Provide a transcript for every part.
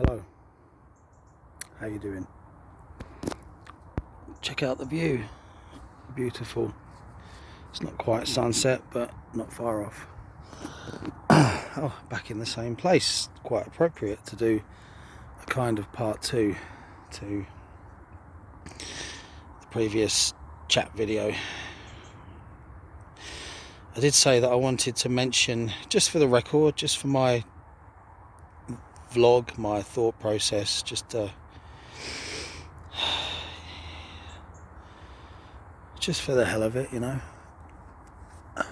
Hello, how you doing? Check out the view, beautiful. It's not quite sunset, but not far off. Oh, back in the same place. Quite appropriate to do a kind of part 2 to the previous chat video. I did say that I wanted to mention, just for the record, just for my vlog, my thought process, just for the hell of it, you know, that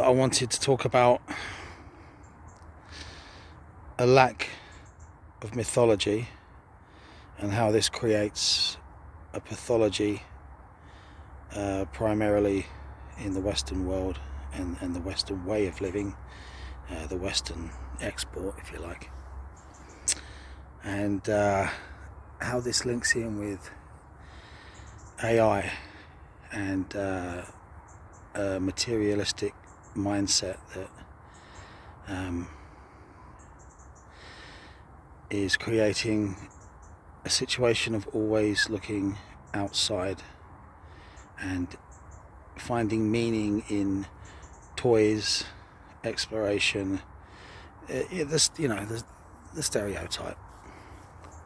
I wanted to talk about a lack of mythology and how this creates a pathology, primarily in the Western world and the Western way of living, the Western export, if you like, and how this links in with AI and a materialistic mindset that is creating a situation of always looking outside and finding meaning in toys, exploration, the stereotype.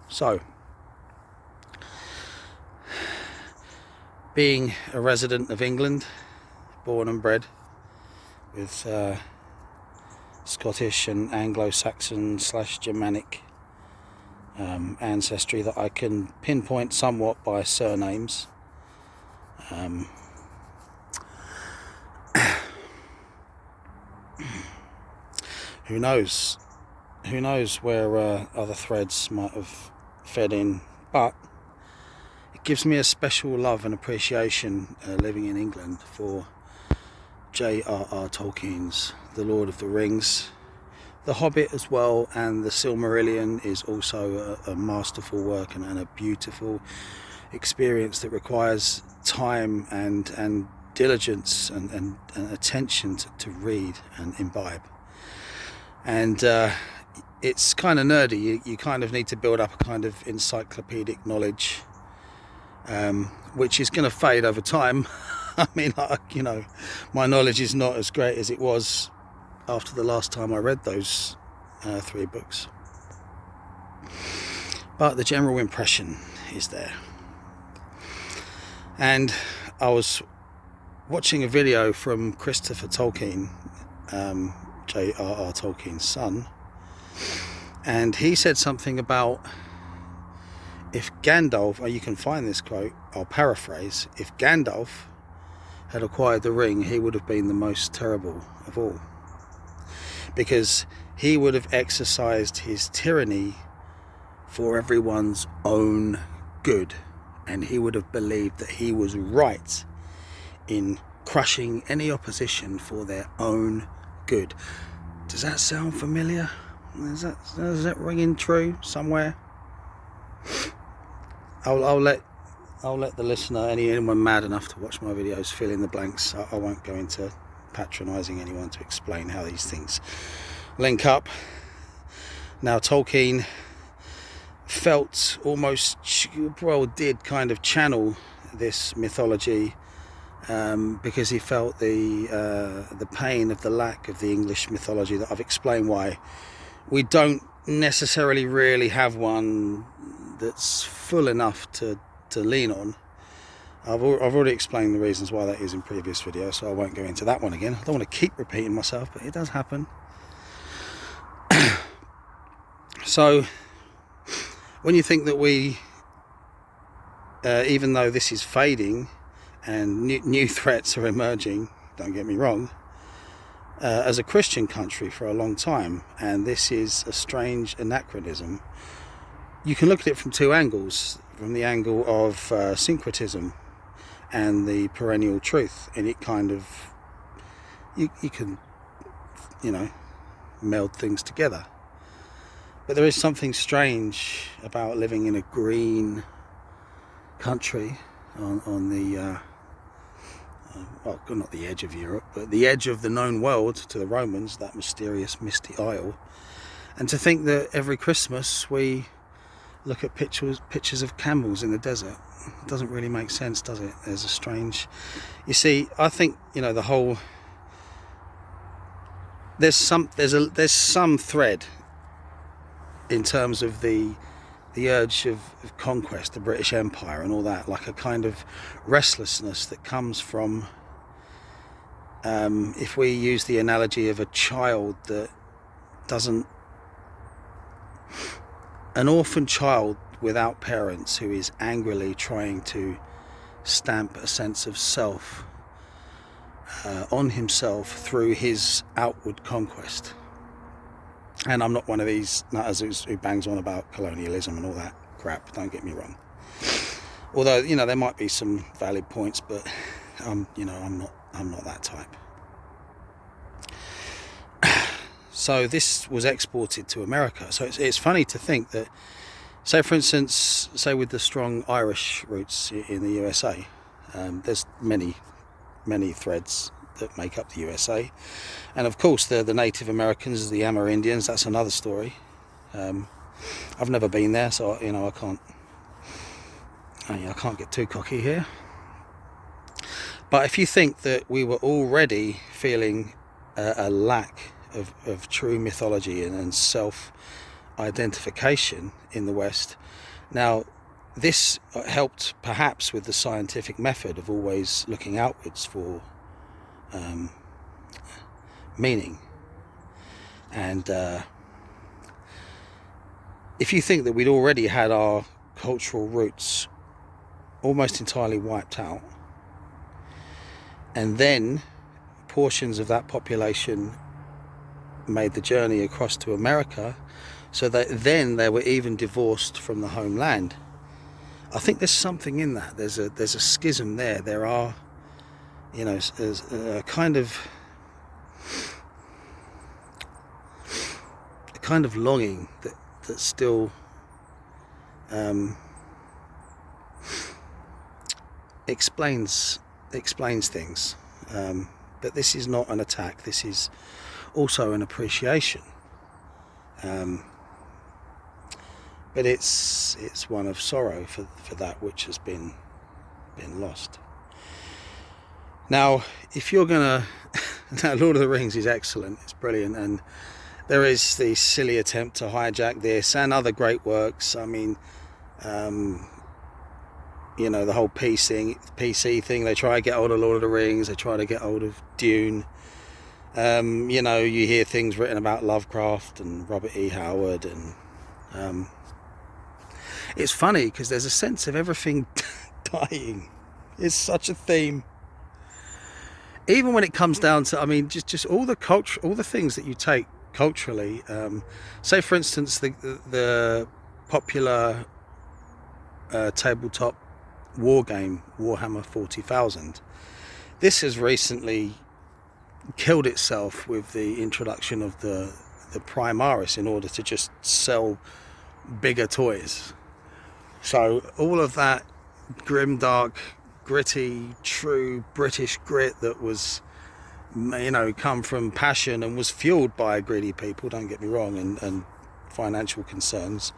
So, being a resident of England, born and bred, with Scottish and Anglo-Saxon / Germanic ancestry that I can pinpoint somewhat by surnames. Who knows where other threads might have fed in, but it gives me a special love and appreciation, living in England, for J.R.R. Tolkien's The Lord of the Rings, The Hobbit as well, and The Silmarillion is also a masterful work and a beautiful experience that requires time and diligence and attention to read and imbibe. And it's kind of nerdy. You kind of need to build up a kind of encyclopedic knowledge, which is going to fade over time. I mean, my knowledge is not as great as it was after the last time I read those 3 books. But the general impression is there. And I was watching a video from Christopher Tolkien, J.R.R. Tolkien's son, and he said something about, if Gandalf, or you can find this quote, I'll paraphrase, if Gandalf had acquired the ring, he would have been the most terrible of all, because he would have exercised his tyranny for everyone's own good, and he would have believed that he was right in crushing any opposition for their own good. Does that sound familiar? Does that ring true somewhere? I'll let the listener, anyone mad enough to watch my videos, fill in the blanks. I won't go into patronising anyone to explain how these things link up. Now, Tolkien felt almost, did kind of channel this mythology, because he felt the pain of the lack of the English mythology that I've explained why we don't necessarily really have one that's full enough to lean on. I've already explained the reasons why that is in previous videos, so I won't go into that one again. I don't want to keep repeating myself, but it does happen. So when you think that we, even though this is fading and new threats are emerging, don't get me wrong, as a Christian country for a long time, and this is a strange anachronism, you can look at it from 2 angles. From the angle of syncretism and the perennial truth, and it kind of, you can, meld things together. But there is something strange about living in a green country on the not the edge of Europe, but the edge of the known world to the Romans, that mysterious misty isle, And to think that every Christmas we look at pictures of camels in the desert, it doesn't really make sense, does it? There's a strange, you see, I think, you know, the whole, there's some thread in terms of the urge of conquest, the British Empire and all that, like a kind of restlessness that comes from, if we use the analogy of a child that doesn't, an orphan child without parents who is angrily trying to stamp a sense of self on himself through his outward conquest. And I'm not one of these nutters who bangs on about colonialism and all that crap, don't get me wrong. Although, you know, there might be some valid points, but you know, I'm not that type. So this was exported to America. So it's funny to think that, say for instance, say with the strong Irish roots in the USA, there's many threads that make up the USA, and of course the Native Americans, the Amerindians, that's another story. I've never been there, so you know, I can't get too cocky here. But if you think that we were already feeling a lack of true mythology and self-identification in the West, now this helped perhaps with the scientific method of always looking outwards for meaning. And if you think that we'd already had our cultural roots almost entirely wiped out, and then portions of that population made the journey across to America, so that then they were even divorced from the homeland, I think there's something in that. There's a schism there. There are, you know, there's a kind of longing that still explains things. But this is not an attack. This is also an appreciation. But it's one of sorrow for that which has been lost. Now, if you're gonna, now Lord of the Rings is excellent. It's brilliant, and there is the silly attempt to hijack this and other great works. I mean, you know, the whole PC thing. They try to get hold of Lord of the Rings. They try to get hold of Dune. You know, you hear things written about Lovecraft and Robert E. Howard, and it's funny because there's a sense of everything dying. It's such a theme. Even when it comes down to, I mean, just all the culture, all the things that you take culturally. Say, for instance, the popular tabletop war game Warhammer 40,000. This has recently killed itself with the introduction of the Primaris in order to just sell bigger toys. So all of that grimdark, gritty, true British grit that was, you know, come from passion and was fueled by greedy people, don't get me wrong, and financial concerns,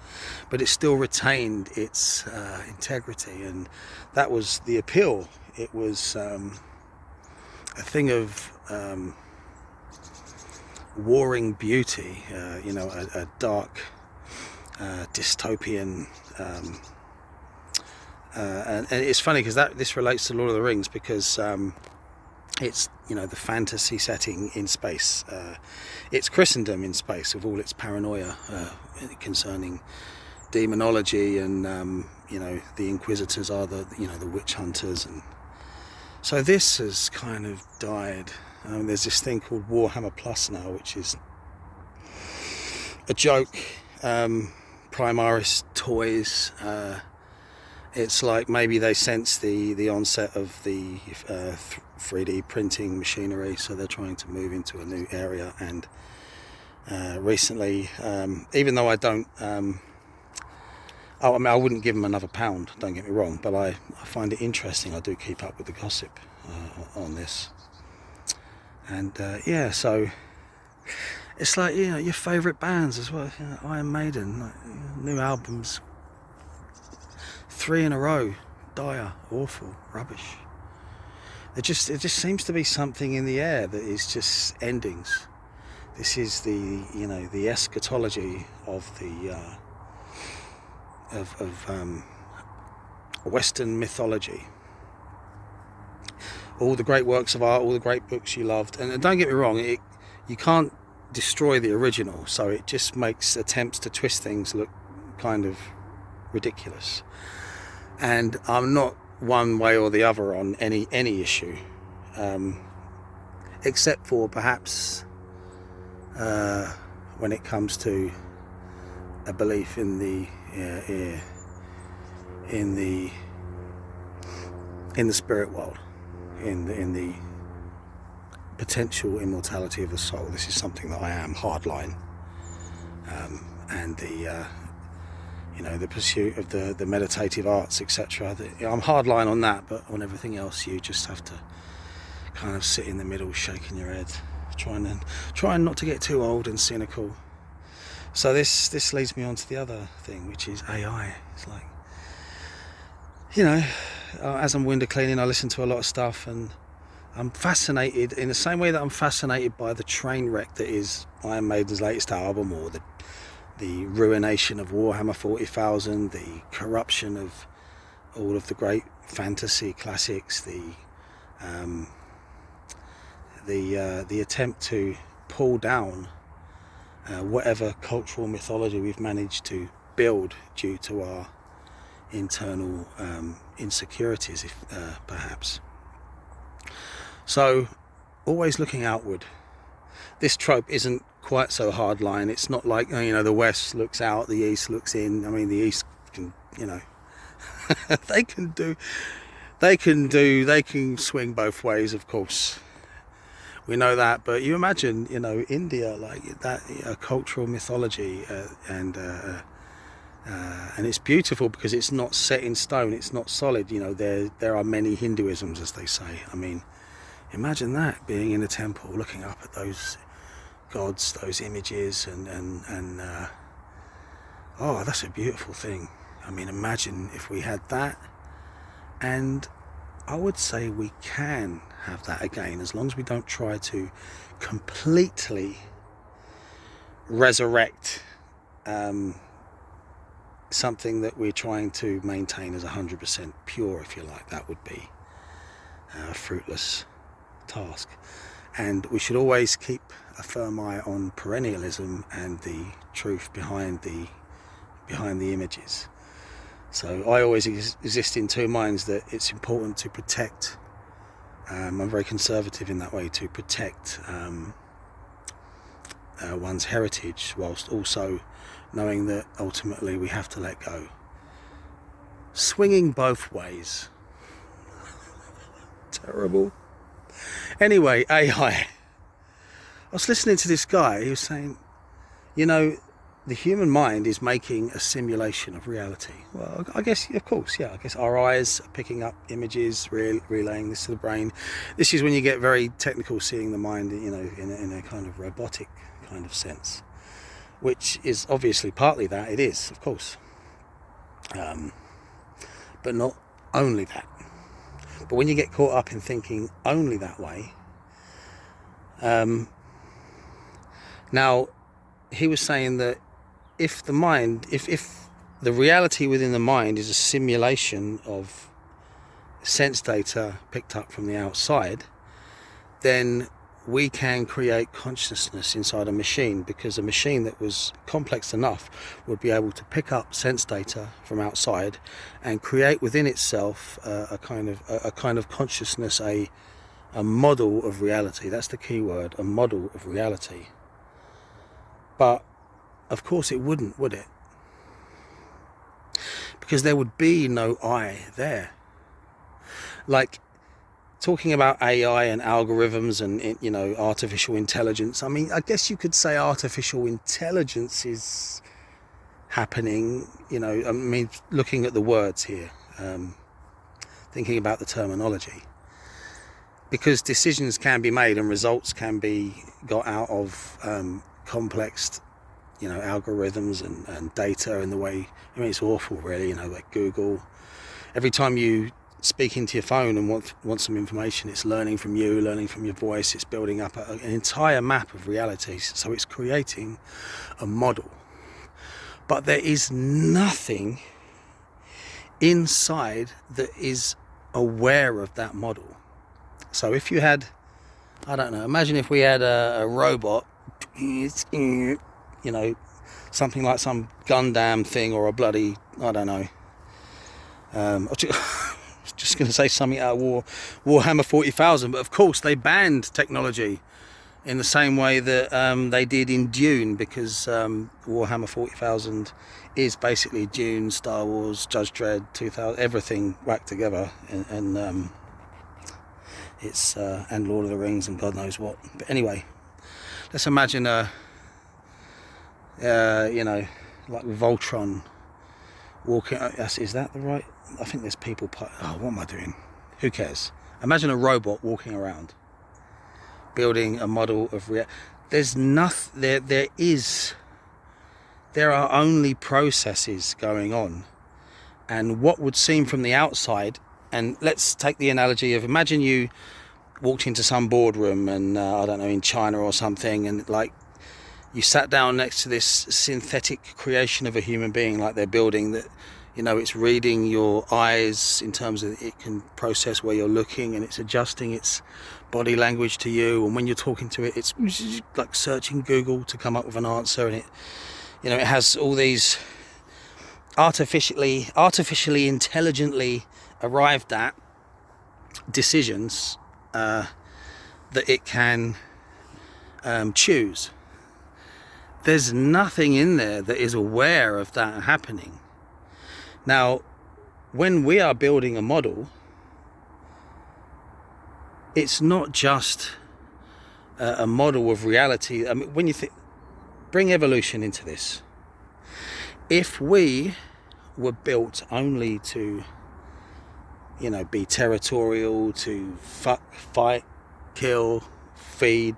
but it still retained its integrity, and that was the appeal. It was a thing of warring beauty, you know, a dark dystopian, and it's funny because this relates to Lord of the Rings, because it's, you know, the fantasy setting in space. It's Christendom in space with all its paranoia concerning demonology, and you know, the Inquisitors are the witch hunters, and so this has kind of died. There's this thing called Warhammer Plus now, which is a joke. Primaris toys. It's like maybe they sense the onset of the 3D printing machinery, so they're trying to move into a new area. And recently, even though I don't, I mean, I wouldn't give them another £1, don't get me wrong, but I find it interesting. I do keep up with the gossip on this. And yeah, so It's like, you know, your favourite bands as well. You know, Iron Maiden, like, you know, new albums, 3 in a row, dire, awful, rubbish. It just seems to be something in the air that is just endings. This is the, you know, the eschatology of the Western mythology. All the great works of art, all the great books you loved, and don't get me wrong, you can't destroy the original, so it just makes attempts to twist things look kind of ridiculous. And I'm not one way or the other on any issue, except for perhaps when it comes to a belief in the spirit world, in the potential immortality of the soul. This is something that I am hardline, and the you know, the pursuit of the meditative arts, etc. I'm hardline on that, but on everything else, you just have to kind of sit in the middle, shaking your head, trying not to get too old and cynical. So this leads me on to the other thing, which is AI. It's like, you know, as I'm window cleaning, I listen to a lot of stuff, and I'm fascinated in the same way that I'm fascinated by the train wreck that is Iron Maiden's latest album, or the ruination of Warhammer 40,000, the corruption of all of the great fantasy classics, the attempt to pull down whatever cultural mythology we've managed to build due to our internal insecurities, if perhaps. So, always looking outward. This trope isn't quite so hardline. It's not like, you know, the West looks out, the East looks in. I mean, the East can, you know, they can swing both ways, of course. We know that, but you imagine, you know, India, like that, cultural mythology, and it's beautiful because it's not set in stone. It's not solid. You know, there are many Hinduisms, as they say. I mean, imagine that, being in a temple, looking up at those gods, those images, and oh, that's a beautiful thing. I mean, imagine if we had that, and I would say we can have that again, as long as we don't try to completely resurrect something that we're trying to maintain as 100% pure, if you like. That would be a fruitless task. And we should always keep a firm eye on perennialism and the truth behind the images. So I always exist in two minds, that it's important to protect, I'm very conservative in that way, to protect one's heritage, whilst also knowing that ultimately we have to let go. Swinging both ways. Terrible. Anyway, AI. I was listening to this guy, he was saying, you know, the human mind is making a simulation of reality. Well, I guess, of course, yeah, I guess our eyes are picking up images, relaying this to the brain. This is when you get very technical, seeing the mind, you know, in a kind of robotic kind of sense, which is obviously partly that. It is, of course, but not only that. But when you get caught up in thinking only that way, now he was saying that if the mind, if the reality within the mind is a simulation of sense data picked up from the outside, then we can create consciousness inside a machine, because a machine that was complex enough would be able to pick up sense data from outside and create within itself a kind of consciousness, a model of reality. That's the key word, a model of reality. But of course it wouldn't, would it? Because there would be no I there. Like, talking about AI and algorithms and, you know, artificial intelligence, I mean, I guess you could say artificial intelligence is happening, you know, I mean, looking at the words here, thinking about the terminology, because decisions can be made and results can be got out of complex, you know, algorithms and data, and the way, I mean, it's awful really, you know, like Google, every time you speak into your phone and want some information, it's learning from you, learning from your voice, it's building up an entire map of realities, so it's creating a model. But there is nothing inside that is aware of that model. So if you had, I don't know, imagine if we had a robot, you know, something like some Gundam thing, or a bloody, I don't know, I was just going to say something out of Warhammer 40,000, but of course they banned technology in the same way that they did in Dune, because Warhammer 40,000 is basically Dune, Star Wars, Judge Dredd, 2000, everything whacked together, and it's and Lord of the Rings and God knows what. But anyway, let's imagine you know, like Voltron walking. Is that the right? I think there's people. Oh, what am I doing? Who cares? Imagine a robot walking around, building a model of there's nothing there are only processes going on, and what would seem from the outside, and let's take the analogy of, imagine you walked into some boardroom and I don't know, in China or something, and like you sat down next to this synthetic creation of a human being, like they're building, that, you know, it's reading your eyes in terms of it can process where you're looking, and it's adjusting its body language to you, and when you're talking to it, it's like searching Google to come up with an answer, and it, you know, it has all these artificially intelligently arrived at decisions that it can choose. There's nothing in there that is aware of that happening. Now, when we are building a model, it's not just a model of reality. I mean, when you bring evolution into this, if we were built only to, you know, be territorial, to fuck, fight, kill, feed,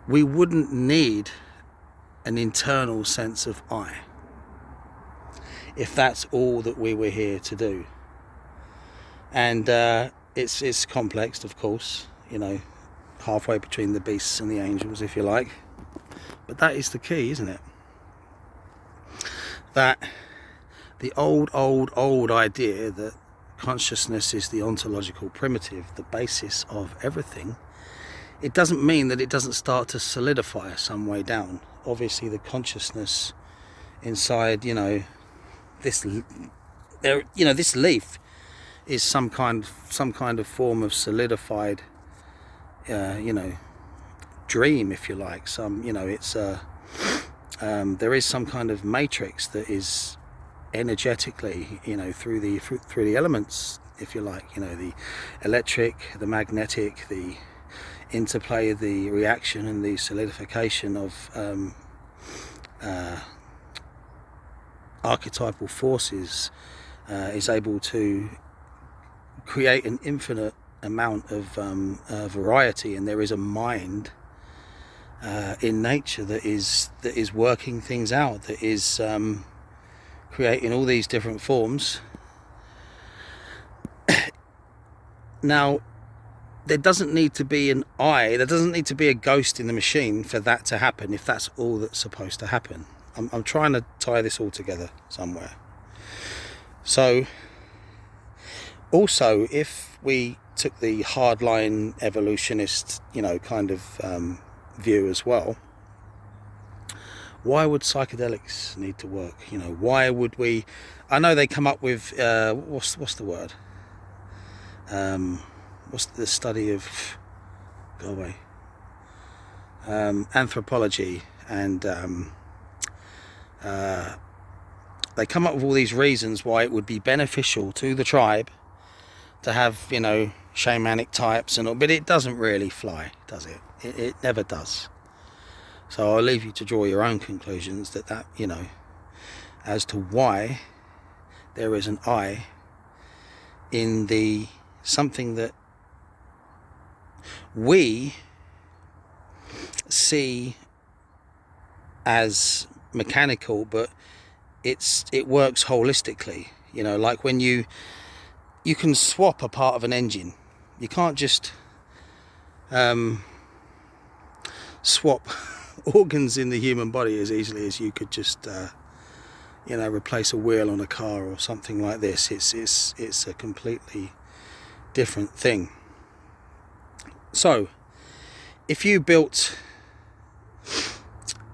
we wouldn't need an internal sense of I, if that's all that we were here to do. And it's complex, of course, you know, halfway between the beasts and the angels, if you like. But that is the key, isn't it? That the old idea that consciousness is the ontological primitive, the basis of everything, it doesn't mean that it doesn't start to solidify some way down. Obviously the consciousness inside, you know, this leaf is some kind of form of solidified, you know, dream, if you like. Some, you know, it's there is some kind of matrix that is energetically, you know, through the elements, if you like, you know, the electric, the magnetic, the interplay of the reaction and the solidification of archetypal forces is able to create an infinite amount of variety. And there is a mind in nature that is working things out, that is creating all these different forms. Now, there doesn't need to be an I, there doesn't need to be a ghost in the machine for that to happen, if that's all that's supposed to happen. I'm trying to tie this all together somewhere. So, also, if we took the hardline evolutionist, you know, kind of view as well, why would psychedelics need to work? You know, why would we? I know they come up with what's the word? What's the study of? Go away. Anthropology, and they come up with all these reasons why it would be beneficial to the tribe to have, you know, shamanic types and all, but it doesn't really fly, does it? It never does. So I'll leave you to draw your own conclusions that you know, as to why there is an I in the something that we see as mechanical, but it works holistically. You know, like when you can swap a part of an engine. You can't just swap organs in the human body as easily as you could just replace a wheel on a car or something like this. It's a completely different thing. So if you build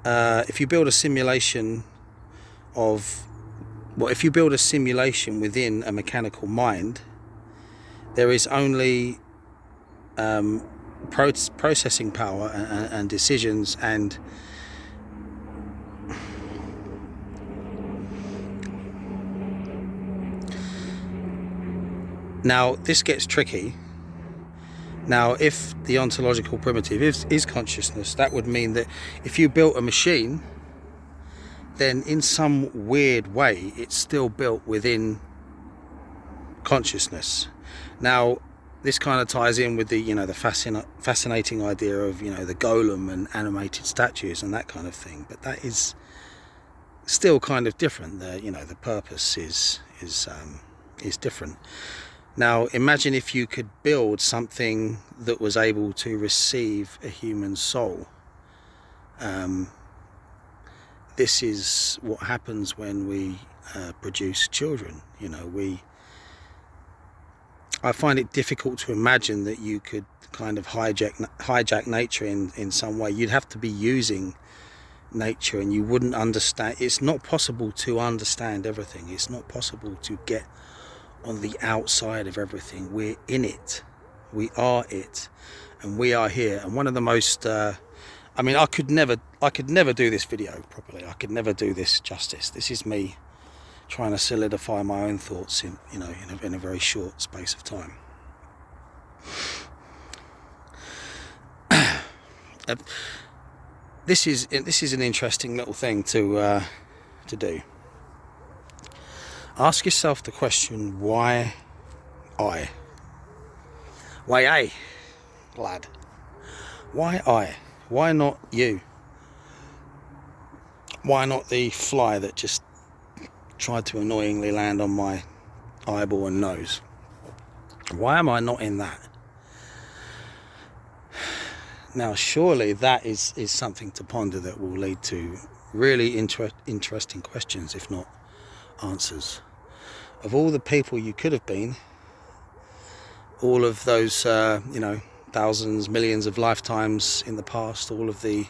a simulation if you build a simulation within a mechanical mind, there is only processing power and decisions, and now this gets tricky. Now, if the ontological primitive is consciousness, that would mean that if you built a machine, then in some weird way it's still built within consciousness. Now, this kind of ties in with the fascinating idea of the golem and animated statues and that kind of thing, but that is still kind of different. The purpose is different. Now, imagine if you could build something that was able to receive a human soul. This is what happens when we produce children. I find it difficult to imagine that you could kind of hijack nature in some way. You'd have to be using nature, and you wouldn't understand. It's not possible to understand everything. It's not possible to get on the outside of everything. We're in it. We are it, and we are here. And one of the most I could never do this video properly. I could never do this justice. This is me trying to solidify my own thoughts in a very short space of time. This is an interesting little thing to do. Ask yourself the question, why I? Why I, lad? Why I? Why not you? Why not the fly that just tried to annoyingly land on my eyeball and nose? Why am I not in that? Now, surely that is something to ponder that will lead to really interesting questions, if not answers. Of all the people you could have been, all of those thousands, millions of lifetimes in the past, all of the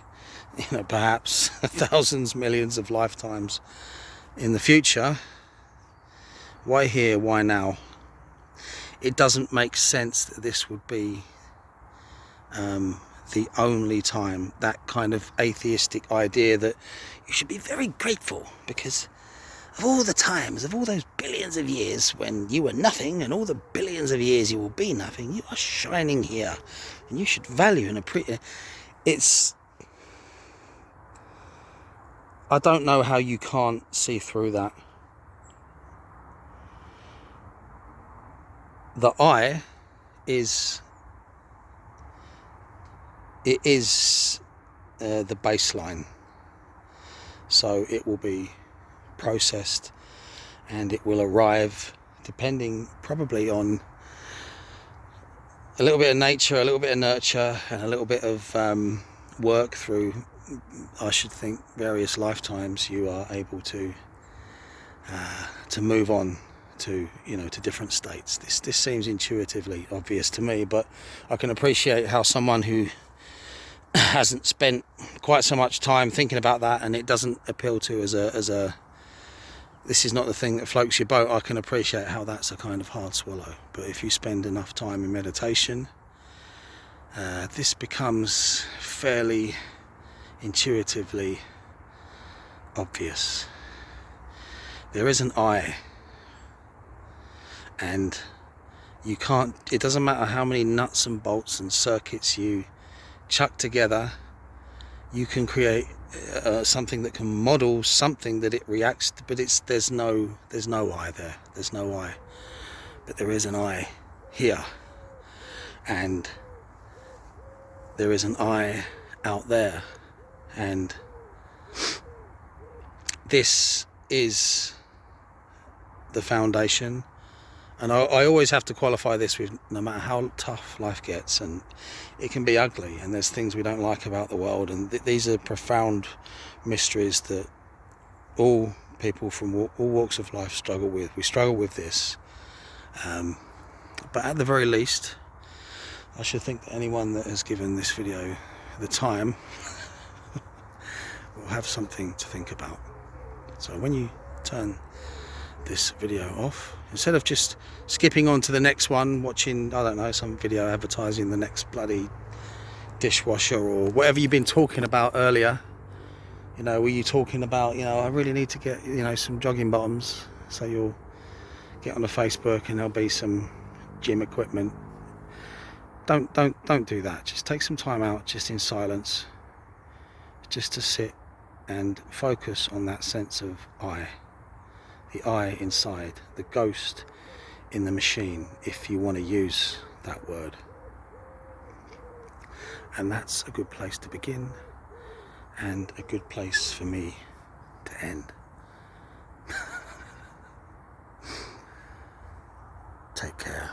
perhaps thousands, millions of lifetimes in the future, why here, why now? It doesn't make sense that this would be the only time. That kind of atheistic idea that you should be very grateful because of all the times, of all those billions of years when you were nothing, and all the billions of years you will be nothing, you are shining here, and you should value and appreciate. I don't know how you can't see through that. The I is the baseline, so it will be processed and it will arrive depending probably on a little bit of nature, a little bit of nurture, and a little bit of work through, I should think, various lifetimes. You are able to move on to different states. This seems intuitively obvious to me, but I can appreciate how someone who hasn't spent quite so much time thinking about that, and it doesn't appeal to as a this is not the thing that floats your boat. I can appreciate how that's a kind of hard swallow. But if you spend enough time in meditation, this becomes fairly intuitively obvious. There is an I, and you can't, it doesn't matter how many nuts and bolts and circuits you chuck together, you can create something that can model something that it reacts to, but there's no I there. There's no I, but there is an I here, and there is an I out there, and this is the foundation. And I always have to qualify this with, no matter how tough life gets, and it can be ugly, and there's things we don't like about the world, and these are profound mysteries that all people from all walks of life struggle with. We struggle with this, but at the very least, I should think that anyone that has given this video the time will have something to think about. So when you turn this video off, instead of just skipping on to the next one, watching, I don't know, some video advertising the next bloody dishwasher or whatever you've been talking about earlier, you know, were you talking about, you know, I really need to get, you know, some jogging bottoms, so you'll get on the Facebook and there'll be some gym equipment. Don't do that. Just take some time out, just in silence, just to sit and focus on that sense of I. The I inside, the ghost in the machine, if you want to use that word. And that's a good place to begin, and a good place for me to end. Take care.